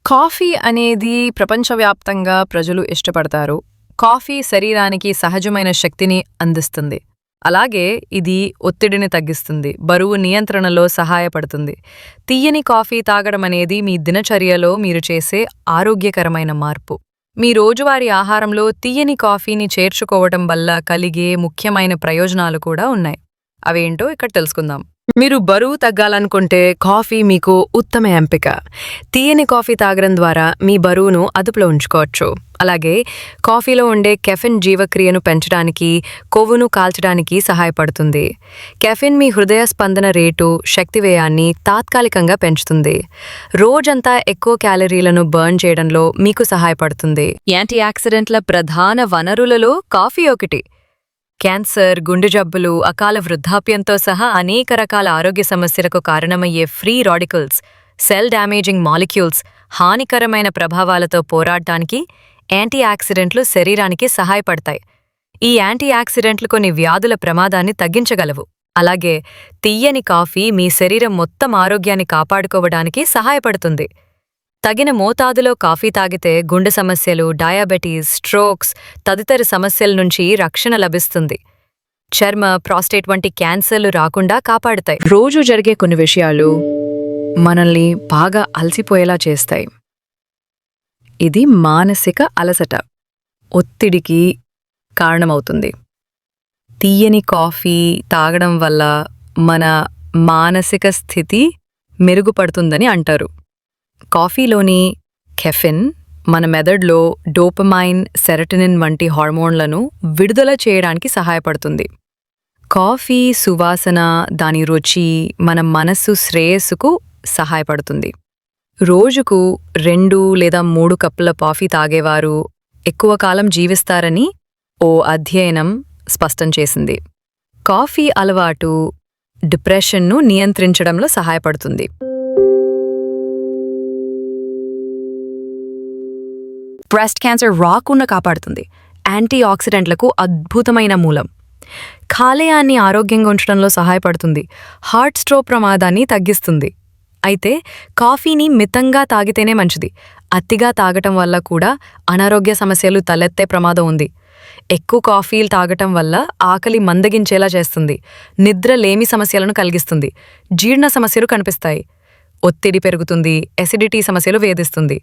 Coffee అనేది ప్రపంచవ్యాప్తంగా ప్రజలు ఇష్టపడతారు. కాఫీ శరీరానికి సహజమైన శక్తిని అందిస్తుంది. అలాగే ఇది ఒత్తిడిని తగ్గిస్తుంది, బరువు నియంత్రణలో సహాయపడుతుంది. తియ్యని కాఫీ తాగడం అనేది మీ దినచర్యలో మీరు చేసే ఆరోగ్యకరమైన మార్పు. మీ రోజువారీ ఆహారంలో తియ్యని కాఫీని చేర్చుకోవడం వల్ల కలిగే ముఖ్యమైన ప్రయోజనాలు కూడా ఉన్నాయి. అవేంటో ఇక్కడ తెలుసుకుందాం. మీరు బరువు తగ్గాలనుకుంటే కాఫీ మీకు ఉత్తమ ఎంపిక. తీయని కాఫీ తాగడం ద్వారా మీ బరువును అదుపులో ఉంచుకోవచ్చు. అలాగే కాఫీలో ఉండే కెఫిన్ జీవక్రియను పెంచడానికి, కొవ్వును కాల్చడానికి సహాయపడుతుంది. కెఫిన్ మీ హృదయ స్పందన రేటు, శక్తి వ్యయాన్ని తాత్కాలికంగా పెంచుతుంది. రోజంతా ఎక్కువ క్యాలరీలను బర్న్ చేయడంలో మీకు సహాయపడుతుంది. యాంటీ ఆక్సిడెంట్ల ప్రధాన వనరులలో కాఫీ ఒకటి. క్యాన్సర్, గుండె జబ్బులు, అకాల వృద్ధాప్యంతో సహా అనేక రకాల ఆరోగ్య సమస్యలకు కారణమయ్యే free radicals, cell damaging molecules, హానికరమైన ప్రభావాలతో పోరాడటానికి యాంటీ ఆక్సిడెంట్లు శరీరానికి సహాయపడతాయి. ఈ యాంటీ ఆక్సిడెంట్లు కొన్ని వ్యాధుల ప్రమాదాన్ని తగ్గించగలవు. అలాగే తియ్యని కాఫీ మీ శరీరం మొత్తం ఆరోగ్యాన్ని కాపాడుకోవడానికి సహాయపడుతుంది. తగిన మోతాదులో కాఫీ తాగితే గుండె సమస్యలు, డయాబెటీస్, స్ట్రోక్స్ తదితర సమస్యల నుంచి రక్షణ లభిస్తుంది. చర్మ, ప్రాస్టేట్ వంటి క్యాన్సర్లు రాకుండా కాపాడుతాయి. రోజు జరిగే కొన్ని విషయాలు మనల్ని బాగా అలసిపోయేలా చేస్తాయి. ఇది మానసిక అలసట, ఒత్తిడికి కారణమవుతుంది. తీయని కాఫీ తాగడం వల్ల మన మానసిక స్థితి మెరుగుపడుతుందని అంటారు. కాఫీలోని కెఫిన్ మన మెదడులో డోపమైన్, సెరటోనిన్ వంటి హార్మోన్లను విడుదల చేయడానికి సహాయపడుతుంది. కాఫీ సువాసన, దాని రుచి మన మనస్సు శ్రేయస్సుకు సహాయపడుతుంది. రోజుకు 2 లేదా 3 కప్పుల కాఫీ తాగేవారు ఎక్కువ కాలం జీవిస్తారని ఓ అధ్యయనం స్పష్టం చేసింది. కాఫీ అలవాటు డిప్రెషన్ను నియంత్రించడంలో సహాయపడుతుంది. బ్రెస్ట్ క్యాన్సర్ రాకుండా కాపాడుతుంది. యాంటీ ఆక్సిడెంట్లకు అద్భుతమైన మూలం. కాలేయాన్ని ఆరోగ్యంగా ఉంచడంలో సహాయపడుతుంది. హార్ట్ స్ట్రోక్ ప్రమాదాన్ని తగ్గిస్తుంది. అయితే కాఫీని మితంగా తాగితేనే మంచిది. అతిగా తాగటం వల్ల కూడా అనారోగ్య సమస్యలు తలెత్తే ప్రమాదం ఉంది. ఎక్కువ కాఫీలు తాగటం వల్ల ఆకలి మందగించేలా చేస్తుంది. నిద్ర లేమి సమస్యలను కలిగిస్తుంది. జీర్ణ సమస్యలు కనిపిస్తాయి. ఒత్తిడి పెరుగుతుంది. ఎసిడిటీ సమస్యలు వేధిస్తుంది.